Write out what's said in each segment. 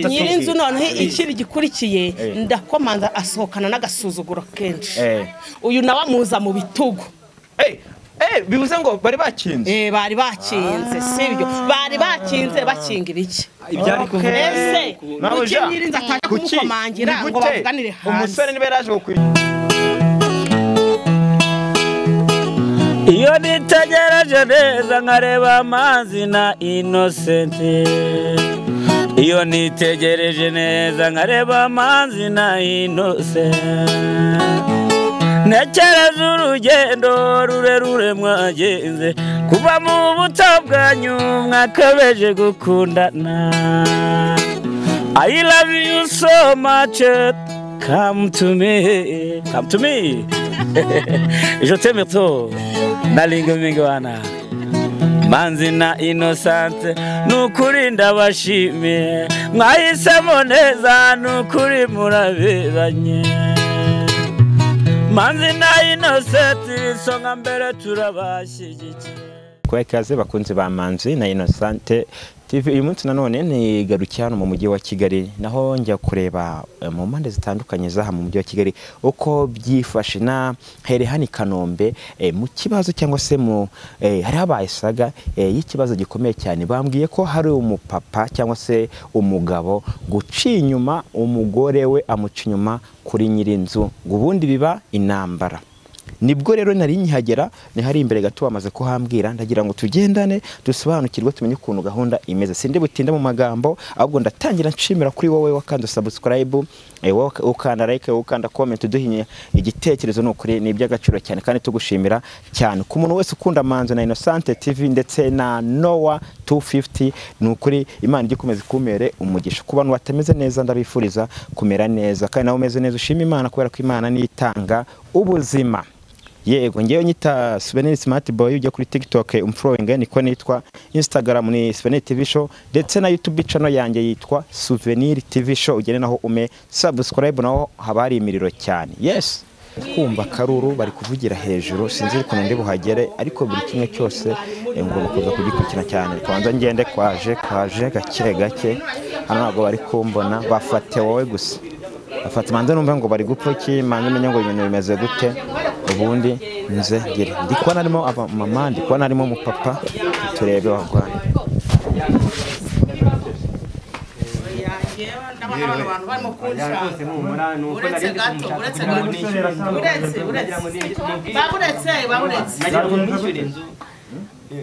Nyirinzu none ikiri gikurikiye ndakomanza asohokana n'agasuzuguro kenshi uyu nawe amuza mu bitugu bivuze ngo bari bakinze bari bakinze sibyo bari bakinze bakinga ibiki ibyari kuvuga ese kuki Nyirinzu ataka kumukomangira ngo bavuganire hanze umusore nibe yaje gukwiye iyo nitegereje neza nkareba amazi na Innocent iyo nitegereje neza nkareba amazi na Innocent ntekereza urugendo rurerure mwagenze kuva mu buto bwanyu mwakabeje gukundana I love you so much come to me je t'aime trop nalingo mingi wana Manzi na Innocent nukuri ndabashimiye mwahisemo neza nukuri muraberanye Manzi na Innocent songa mbere turabashyigikiye kwa ikaze bakunze ba Manzi na Innocent TV uyu munsi nanone ni garukirano mu mujyi wa Kigali naho njya kureba mu mpande zitandukanye zaha mu mujyi wa Kigali uko byifashe na Herehani Kanombe mu kibazo cyangwa se mu hari habaye saga y'ikibazo gikomeye cyane bambwiye ko hari umupapa cyangwa se umugabo guciye inyuma umugore we amuca inyuma kuri Nyirinzu ubundi biba intambara nibwo rero nari nkihagera ni hari imbere gato bamaze kuhambwira ndagira ngo tugendane dusobanukirwe tumenye ukuntu gahunda imeze sinde butinda mu magambo ahubwo ndatangira nshimira kuri wowe wakanda subscribe ukanda like ukanda comment duhinye igitekerezo n'ukuri ni iby'agaciro cyane kandi tugushimira cyane ku muntu wese ukunda Manzi na Innocent TV ndetse na Noah 250 n'ukuri Imana igikomeza kumere umugisha ku bantu batameze neza ndabifuriza kumera neza kandi nawe umeze neza ushima Imana kubera ko Imana nitanga ubuzima yego ngewe nyita Souvenir Smart Boy ujya kuri TikTok umfollowing niko nitwa Instagram ni Souvenir TV Show ndetse na YouTube channel yanjye yitwa Souvenir TV Show ugene naho ume subscribe naho habari imiriro cyane yes kumva karuru bari kuvugira hejuru sinzi ko ndi buhagere ariko buri kimwe cyose ngo bakoza kugikurikira cyane twanza ngende kwaje gake hano ntabwo bari kumbona bafate wowe gusa bafate manze numva ngo bari gupfa iki manze menye ngo ibintu bimeze gute ubundi nze ngire ndikwa narimo aba mama ndikwa narimo umupapa turebe wagwana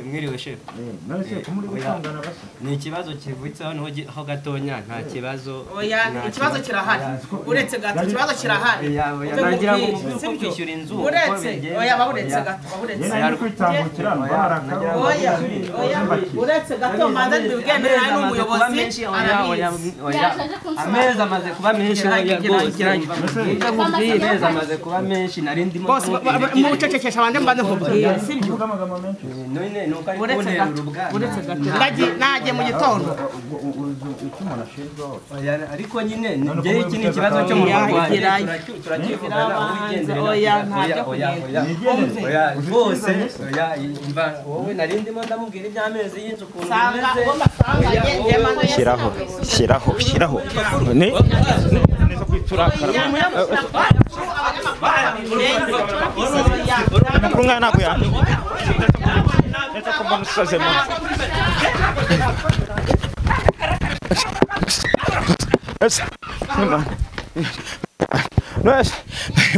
mwiriwe chef ni ikibazo kivutse hano ho gatonya nta kibazo ikibazo kirahari uretse gato ikibazo kirahari nagira ngo kwishyura inzu uretse baburetse gato yari kwitambukira uretse gato manze ndibwemera n'umuyobozi ameza amaze kuba menshi ameza amaze kuba menshi narindi boss mu cecekesha abandi mbanze nkubwira sibyo uretse gato nagiye mu gitondo ariko nyine ngiye iki ni ikibazo cyo mu Rwanda oya bose oya imva wowe narindimo ndamubwira iby'amezi y'inzu kuntu shyiraho ni neza kwiturakara amakuru nkaya ntabwo ya neza ko mbona usaze mu nose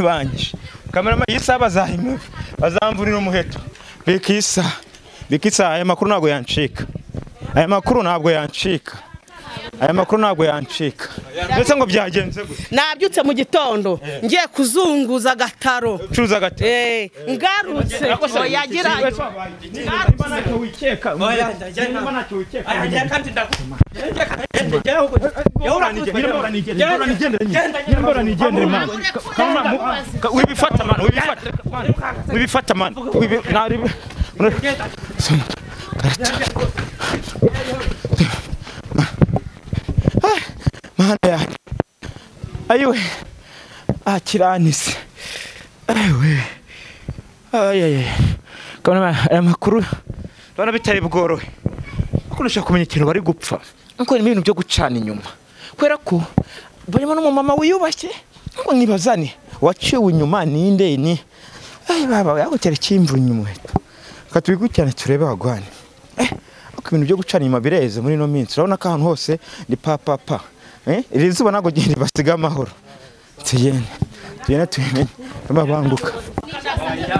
banyishe kamera yisa bazamvurira umuheto bikisa aya makuru ntabwo yancika ndetse ngo byagenze gute nabyutse mu gitondo ngiye kuzunguza gataro cuza gataro ngarutse yagira wibifata man Mana yanjye ayiwe kiranise ayiwe kabona aya makuru bana bitari bworohe kuko kumenya ikintu bari gupfa nuko ni ibintu byo gucana inyuma kwera ko barimo n'umumama wiyubashye ngo nibazane waciwe inyuma ninde ni baba yakotera kimvura inyuma katubigucyane turebe bagwane uko ibintu byo gucana inyuma bireze muri no minsi urabona ko ahantu hose ni papa iri zuba nago gihindi basiga amahoro tuyene babanguka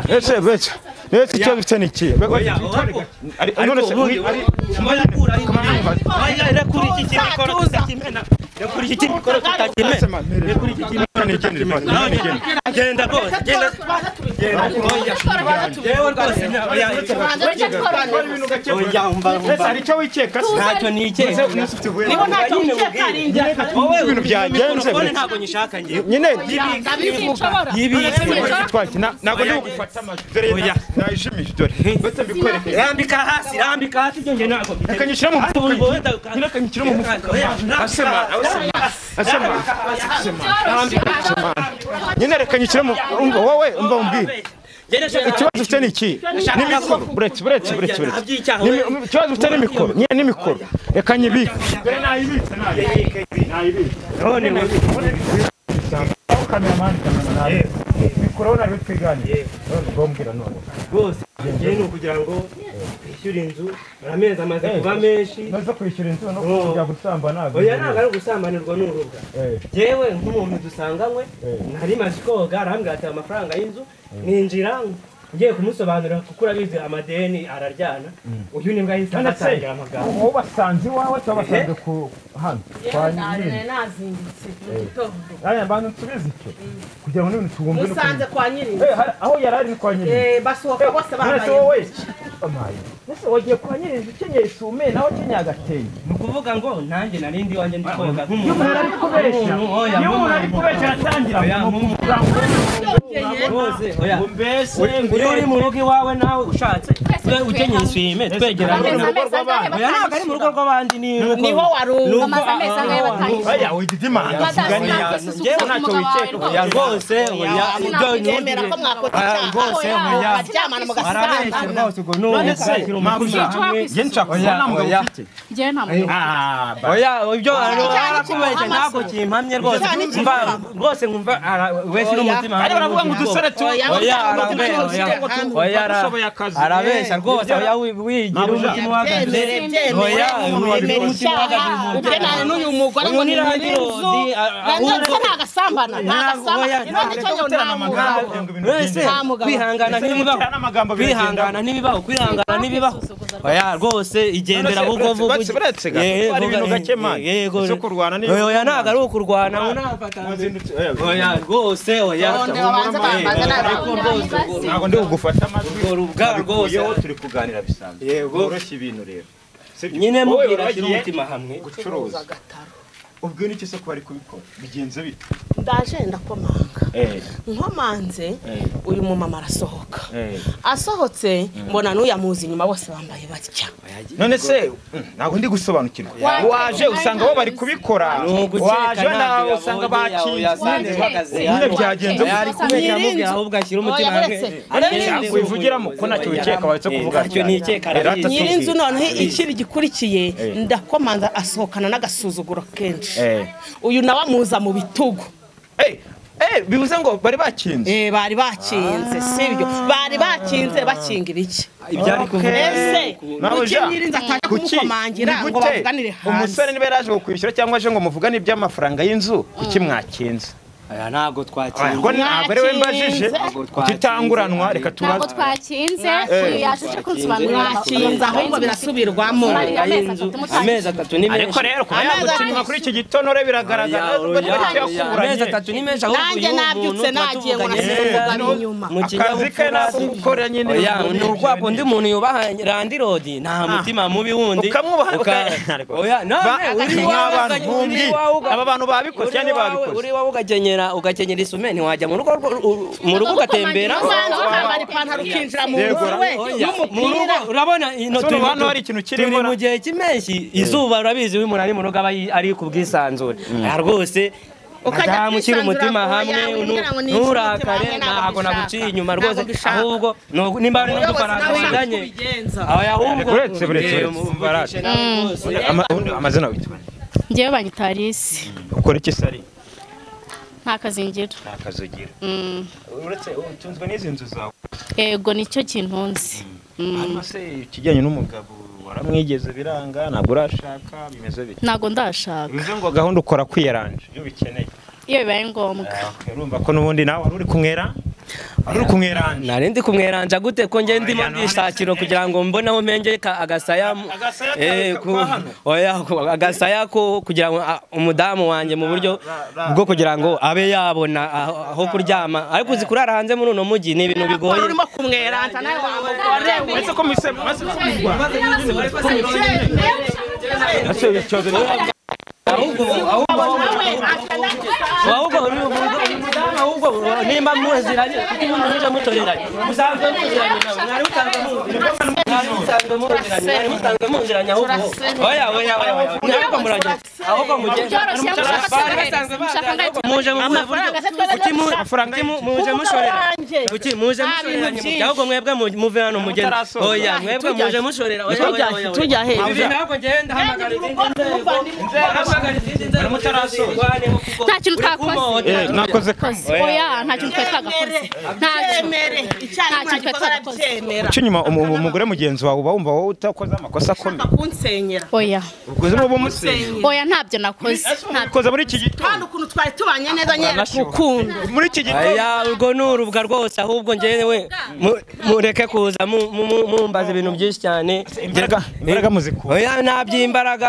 ese cyo bifite niki rambika hasi ibyo nako akanyishira mu nyine reka nyishyire mu wowe umva umbwire ikibazo ufite ni iki n'imikoro buretse ikibazo ufite n'imikoro nyine n'imikoro reka nyibike corona rutwiganye ngombwira none bose ngene kugira ngo ishyure inzu amezi amaze kuba menshi nazo kwishyura inzu no kujya gusamba nago oya naga ari gusambanirwa n'urubuga jewe nk'umuntu dusanganywe nari maze koga arambwira ati amafaranga y'inzu ninjira ngiye kumusobanurira kuko urabizi amadeni araryana uyu ni mbwa yisa atangira amagambo wowe basanze wawe tabasanze ku hano kwa nyine nazinditse gitondo aya bantu tubizi cyo kugira ngo none tugombe no musanze kwa nyiri aho yarari ni kwa nyiri basohoka bose bambaye wowe amaye nese wagiye kwa nyiri ukenyeye isume naho kenyagateye nukuvuga ngo nanjye narindi wanje ndikoga nk'umuntu ari kubesha umuntu ari kubesha atangira bose oya mbese uri mu rugo iwawe nawe ushatse ukenyeye isume twegeranye mu rugo rw'abandi oya ntabwo ari mu rugo rw'abandi niho warunga amazameza ngaye batangije oya wigidimanga ngewe ntacyo wikeka oya rwose oya ibyo nyemera ko mwakoze rwose oya baryamana mu gasanga rwose ubwo none nge nshakubona mu gafite ngewe nta oya ibyo arakubeshe ntabwo kimpamye rwose rwose nkumva wese n'umutima ari baravuga ngo dusore tu oya arabesha rwose oya wigira umutima uhagaze oya wigira umutima uhagaze n'uyu mugore ngo ni inzu ndetse ntagasambana wese kwihangana ntibibaho oya rwose igendera ahubwo vuga ibintu gakema cyo kurwana ni oya ntabwo ari ukurwana oya rwose oya ntabwo ndi kugufata amajwi urubwa rwose turi kuganira bisanzwe yego oroshye ibintu rero nyine mubwira ashyira umutima hamwe gucuruza ubwo n'iki se ko bari kubikora bigenze bite ndaje ndakomanga nkomanze uyu mumama arasohoka asohotse mbona n'uyamuzi inyuma bose bambaye batya none se ntabwo ndi gusobanukirwa waje usanga bo bari kubikora waje nawe usanga bakinze nyine byagenze ari kubeshya mubwira ahubwo ashyira umutima hamwe wivugiramo ko ntacyo wikeka wawe cyo kuvuga icyo ni ikeka nyirinzu noneho ikiri gikurikiye ndakomanza asohokana n'agasuzuguro kenshi uyu nawe amuza mu bitugu bivuze ngo bari bakinze bari bakinze sibyo bari bakinze bakinga ibiki ese kuki nyirinzu atashye kumukomangira ngo bavuganire hanze umusore niba yaraje kukwishyura cyangwa aje ngo muvugane iby'amafaranga y'inzu kuki mwakinze aya ntabwo twakinze ngo ntabwo ari we mbajije utitanguranwa reka tubaze ntabwo twakinze yaje kunsobanurira mwakinze ahubwo birasubirwamo amezi atatu ni menshi ariko rero kuba yagucinyuma kuri iki gitonore biragaragara amezi atatu ni menshi ahubwo nanjye nabyutse nagiye ngo nasubirwamo inyuma akazi ke nako gukora nyine ni urwako undi muntu yubaha randirodi nta mutima mubi wundi ukamwubaha oya none uri aba bantu babikoze cyane babikoze uri wowe ugakenyera ugakenyera isume ntiwajya mu rugo ugatembera ukambara ipantaro ukinjira mu rugo n'umupira urabona hano hari ikintu kirimo mu gihe cy'impeshyi izuba urabizi uyu muntu ari mu rugo aba ari ku bwisanzure rwose ukajya umutima hamwe nturakare ntabwo naguciye inyuma rwose ahubwo nimba ari n'udufaranga wiganye ahubwo amazina witwa ngewe banyita Alice ukora iki sari nta kazi ngira uretse utunzwe n'izi nzu zawe yego nicyo kintunze hanyuma se ikijyanye n'umugabo waramwigeze biranga ntabwo urashaka bimeze bite ntabwo ndashaka bivuze ngo gahunda ukora kwiyaranje iyo bikeneye iyo bibaye ngombwa urumva ko n'ubundi nawe wari uri kumwera nari ndi kumweranja gute ko nge ndimo ndishakiro kugira ngo mbone aho mpenge agasaya agasaya ko kugira ngo umudamu wanjye mu buryo bwo kugira ngo abe yabona aho kuryama ariko uzi kurara hanze muri uno mujyi ni ibintu bigoye urimo kumweranja nawe uretse ko ahubwo nimba muziranye muje mutoreranye musanzwe muziranye nawe mwari musanzwe muziranye ahubwo oya ntabwo murajya ahubwo mugende muje muje mushorera kuki muje mushoreranye ahubwo mwebwe muve hano mugende oya mwebwe muje mushorera tujya hejuru ntabwo ngenda hamagara inzego nta kintu twakoze mwakoze oya nta kintu twagakoze nta kintu twagakoze cyanyuma umugore mugenzi wawe uba wumva wowe utakoze amakosa akomeye kunsenyera oya ukoze mu bumusenyi oya ntabyo nakoze ukoze muri iki gitondo kandi ukuntu twari tubanye neza nyera rukundo muri iki gitondo oya urwo n'urubwa rwose ahubwo ngewe mureke kuza mumbaza ibintu byinshi cyane imbaraga muzikura oya ntabyimbaraga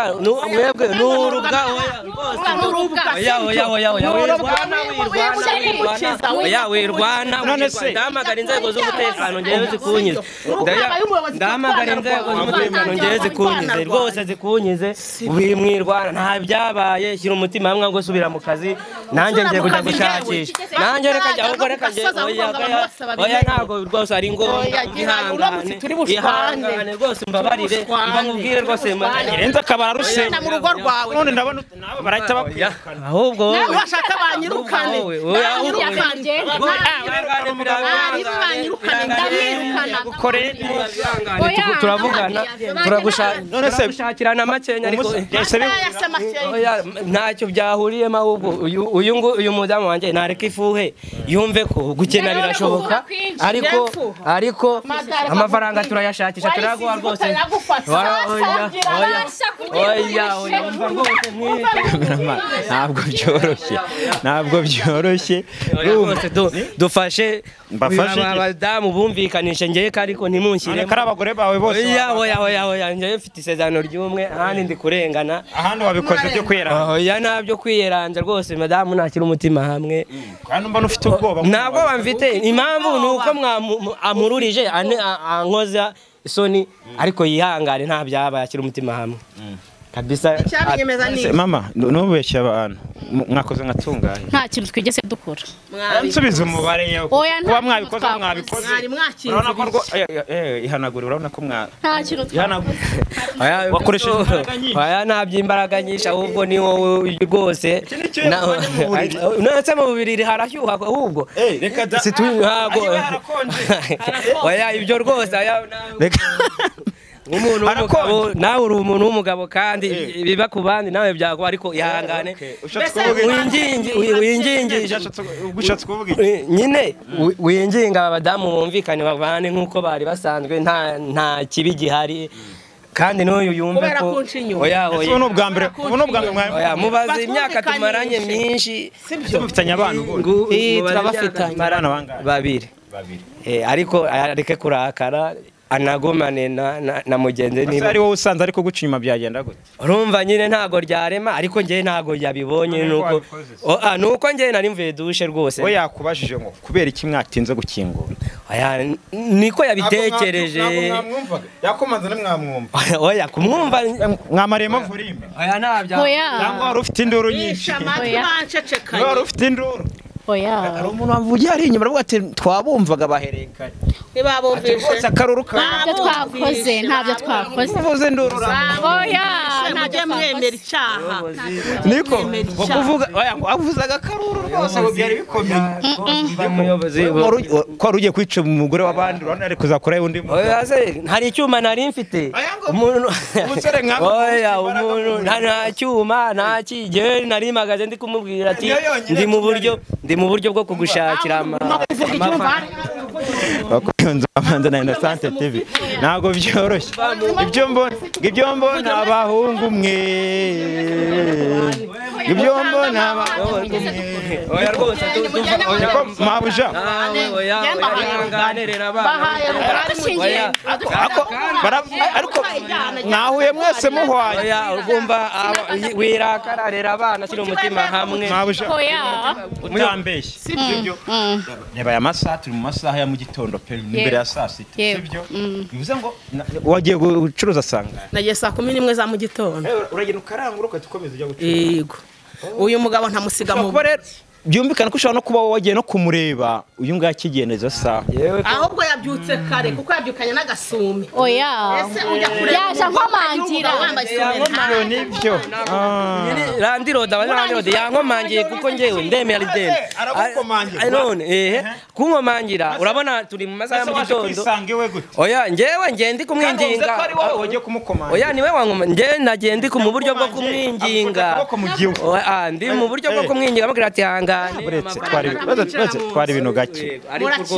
mwebwe n'urubwa wirwana ndahamagara inzego z'umutekano ngewe zikunyize ndahamagara inzego z'umutekano ngewe zikunyize rwose zikunyize mwirwana nta byabaye shyira umutima hamwe ngo subira mu kazi nanjye ngiye kujya gushakisha nanjye reka njya ahubwo reka njye oya ntabwo rwose ari ngombwa ihangane rwose mbabarire mba mubwire rwose irenze akabara rusenya mu rugo rwawe none ndabona nawe barahita bakwirukana ahubwo nawe washaka banyirukane turavugana turagushakirana makenya ariko ntacyo byahuriyemo ahubwo uyu mudamu wanjye ntareka ifuhe yumve ko gukena birashoboka ariko amafaranga turayashakisha turaguha rwose ntabwo byoroshye dufashe abadamu bumvikanishe ngewe ariko ntimunshyiremo kari abagore bawe bose oya ngewe mfite isezerano ry'umwe ahandi ndi kurengana ahandi wabikoze byo kwiyeranja oya ntabyo kwiyeranja rwose madamu ntakiri umutima hamwe kandi mbona ufite ubwoba ntabwo bamfite impamvu ni uko amururije ankoza isoni ariko yihangane nta byabaye akiri umutima hamwe kabisa mama nubeshya abantu mwakoze nkatungaye nta kintu twigeze dukora nsubiza umubare kuba mwabikoze mwari mwakinze ihanagura urabona ko nta kintu wakoresheje oya ntabyimbaraga nyinshi ahubwo ni wowe rwose ndetse mu bubiri harashyuha ahubwo oya ibyo rwose umuntu w'umugabo nawe uri umuntu w'umugabo kandi biba ku bandi nawe byago ariko ihangane nyine winginga abadamu bumvikane babane nk'uko bari basanzwe nta kibi gihari kandi n'uyu yumve ko oya mubaze imyaka tumaranye myinshi mufitanye abana turabafitanye babiri ariko areke kurakara anagomane na mugenzi niba ari wowe usanze ariko guca inyuma byagenda gute urumva nyine ntago ryarema ariko ngewe ntago yabibonye nuko ngewe nari mvuye dushe rwose we yakubajije ngo kubera iki mwatinze gukingura niko yabitekereje yakomanze namwamwumva oya kumwumva mwamaremo vurimbe oya ntabyo cyangwa wari ufite induru nyinshi wari ufite induru oya hari umuntu wavugiye ari inyuma aravuga ati twabumvaga baherekanye ntibabumvishe akaruru ntabyo twakoze ntabyo twakoze uvuze ndurura oya ntabyo mwemera icyaha niko kuvuga oya ngo avuzaga akaruru rwose ngo byari bikomeye ko ugiye kwica umugore w'abandi urabona ari kuzakora undi oya se hari icyuma nari mfite umuntu umusore nka oya umuntu nta cyuma nta kige nari magaze ndi kumubwira ati ndi mu buryo bwo kugushakira bakunze amanza na Innocent TV ntago byoroshye ibyo mbona abahungu mwe ibyo mbona abahungu mwe oya rwose mabuja ariko nahuye mwese muhwanye oya ugomba wirakararira abana sino umutima hamwe mabuja oya utambeshye sibyo reba aya masaha turi mu masaha ya mu gitondo pe imbere ya saa sita sibyo bivuze ngo wagiye gucuruza sanga nagiye saa 11 za mu gitondo uragenda ukarangura ukatukomeza ujya gucuruza yego uyu mugabo ntamusiga mu byumvikana ko ushobora no kuba wagiye no kumureba uyu ngaya kigeneza saha ahubwo yabyutse kare kuko yabyukanye n'agasumi oya yaje nkomangira nibyo randirode yankomangiye kuko ngewe ndemera ideni none kunkomangira urabona turi mu masaha ya mu gitondo oya ngewe ngende kumwinginga oya niwe ngewe nagiye ndi mu buryo bwo kumwinginga ndi mu buryo bwo kumwinginga bagira ati buretse twari ibintu gake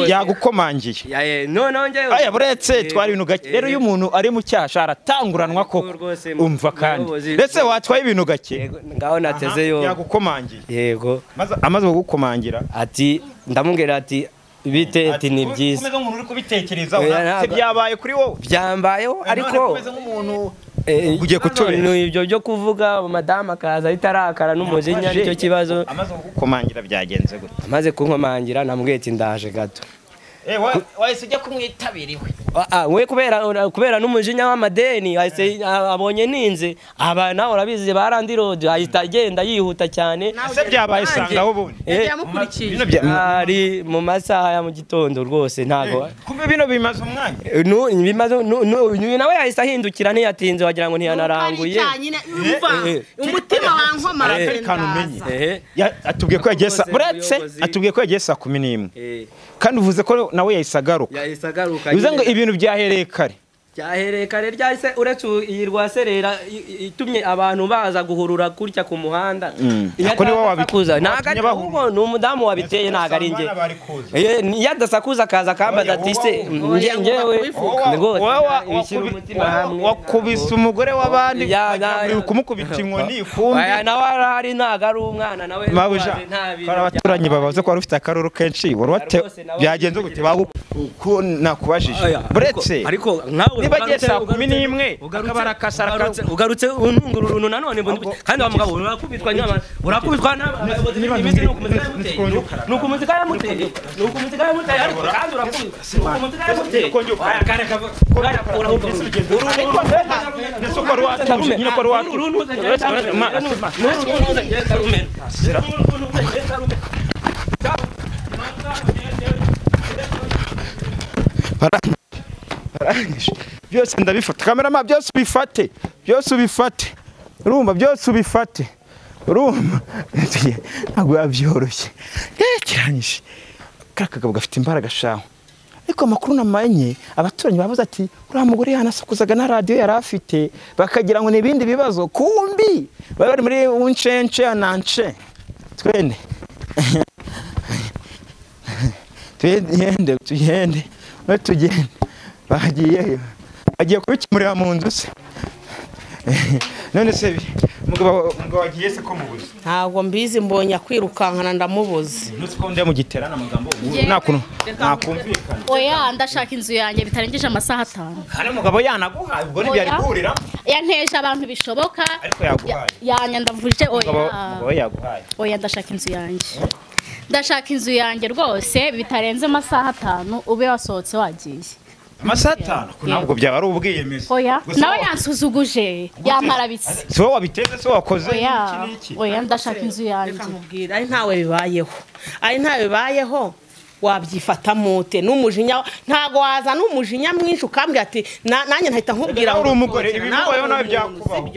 yagukomangiye noneho ngewe aya buretse twari ibintu gake rero iyo umuntu ari mu cyasha aratanguranwa koko umva kandi ndetse watwaye ibintu gake ngaho natezeyo yagukomangiye yego amaze kugukomangira ati ndamubwira ati bite ati ni byiza umeze nk'umuntu uri kubitekerezaho byabaye kuri wowe byambayeho ariko umeze nk'umuntu ugiye kuturira ibyo byo kuvuga madame akaza ahitarakara n'umujinya nicyo kibazo amaze kugukomangira byagenze gute amaze kunkomangira namubwiye ati ndaje gato wahise ujya kumwitabiriwe we kubera n'umujinya w'amadeni wahise abonye ninze aba nawe urabizi barandirode ahita agenda yihuta cyane ese byabaye sangaho ubundi ari mu masaha ya mu gitondo rwose ntago kumbe bino bimaze umwanya nawe yahise ahindukira ntiyatinze wagira ngo ntiyanaranguye umutima wankomara atubwiye ko yagiye saa 11 kandi uvuze ko nawe yahise agaruka bivuze ngo ibintu byahereye kare ryahise uretse iyi rwaserera itumye abantu baza guhurura kurya ku muhanda ako ni wowe wabikuza ntabwo ni umudamu wabiteye ntabwo ari njye yadasakuza akaza akambaza ati se ngewe wishyira umutima hamwe wakubise umugore w'abandi kumukubita inkoni ikumbi nawe arahari ntabwo ari umwana nawe abaturanyi babaze ko wari ufite akaruru kenshi byagenze gute nakubajije buretse niba agiye saa 11 akabara kasara ugarutse untungura uruntu nanone kandi wa mugabo urakubitwa nyama urakubitwa nuko muzika yamuteye ariko kandi urakubitwa nuko muzika yamuteye byose ndabifata kamerama byose ubifate urumva byose ubifate urumva ntabwo yabyoroshye kiranyishe kagabo gafite imbaraga shaho ariko amakuru namanye abaturanyi bavuze ati uriya mugore yanasakuzaga na radio yari afite bakagira ngo n'ibindi bibazo kumbi bari muri uncence anance twende tugende bagiye kubikemurira mu nzu se none se umugabo wagiye se ko mubuze ntabwo mbizi mbonye kwirukankana ndamubuze nutse ko ndi mu giterana amagambo nakumvikana oya ndashaka inzu yanjye bitarengeje amasaha 5 hari umugabo yanaguhaye ubwo ntibyari guhurira yanteje abantu bishoboka ariko yaguhaye yanyandavuje umugabo yaguhaye oya ndashaka inzu yanjye rwose bitarenze amasaha 5 ube wasohotse wagiye amasaha 5 ntabwo byaba ari ubwiyemezi oya nawe yansuzuguje yamarabitse si wowe wabiteze si wakoze oya ndashaka inzu yanjye reka nkubwire ari ntawe bibayeho wabyifata mute n'umujinya ntago waza n'umujinya mwinshi ukambwira ati nanjye ntahita nkubwira ngo uri umugore ibibayeho nawe byakubaho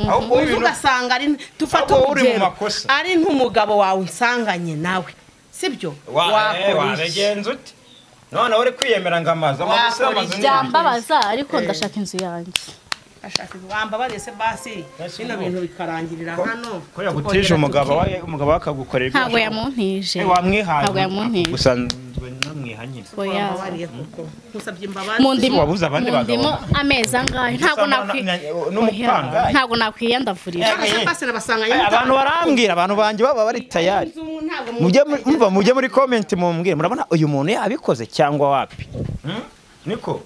ahubwo ugasanga ari tufata urugero ari nk'umugabo wawe unsanganye nawe sibyo waregenza uti none uri kwiyemera ngo amazi byambabaza ariko ndashaka inzu yanjye wambabariye se basi bino bintu bikarangirira hano ko yagutije umugabo wakagukorera ntabwo yamuntije wamwihaye ntabwo yamuntije gusa namwihanye wambabariye kuko musabye imbabazi wabuze abandi bagabo amezi angahe ntabwo nakwiyandavurira abantu barambwira abantu banjye baba bari tayari mujye muri comment mumbwire murabona uyu muntu yabikoze cyangwa wapi niko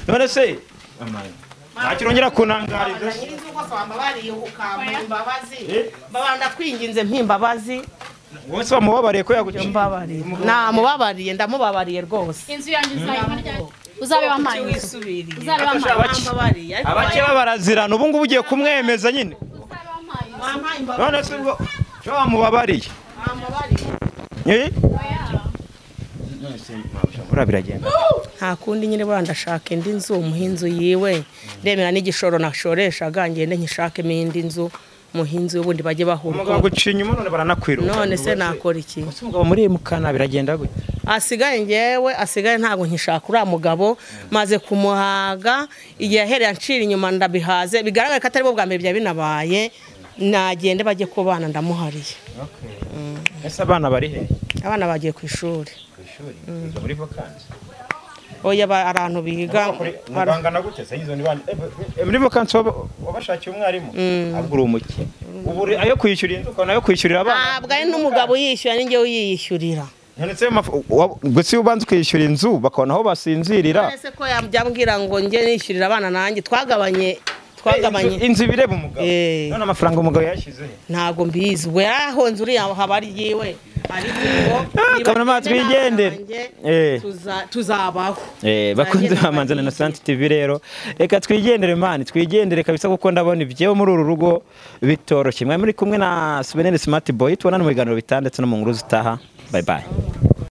none se ntakirongera kunangariza babanda kwinginze mpimbabazi wose bamubabariye ko yaguciye namubabariye ndamubabariye rwose inzu yanjye uzabe wampaye abake babarazirana ubu ngubu ugiye kumwemeza nyine none se ubwo cyo wamubabariye biragenda nta kundi nyine ndashaka indi nzu umuhinzi yiwe ndemera n'igishoro nashoreshaga ngende nkishakemo indi nzu muhinzi ubundi bajye bahurwa umugabo gucinya umuntu baranakwiruka none se nakora iki umugabo muri mukana biragenda gute asigaye ntago nkishaka uriya mugabo maze kumuhaga igihe ahereye ancira inyuma ndabihaze bigaragara ko atari bwo bwa mbere bya binabaye nagende bajye kubana ndamuhariye ese abana bari he abana bagiye ku ishuri muri vacances oya abantu biga bangana gute se izo ni bandi muri vacances wabashakiye umwarimu abura umuke ubu ayo kwishyura inzu ukona ayo kwishyurira abana ntabwo ari n'umugabo yishyura ninjye uyishyurira nonese gusa ubanza ukishyura inzu bakabona aho basinzirira ese ko yambwira ngo njye nishyurira abana nanjye twagabanye inzu bireba umugabo none amafaranga umugabo yashyize ntago mbizi we yarahonze uriya haba ari yiwe ariko niba twigendere tuzabaho bakunze bamanzana na Santi TV rero reka twigendere mani twigendere kabisa kuko ndabona ibyo muri uru rugo bitoroshye mwe muri kumwe na Souvenir Smart Boy tubona mu biganiro bitandetse no mu nkuru zitaha bye bye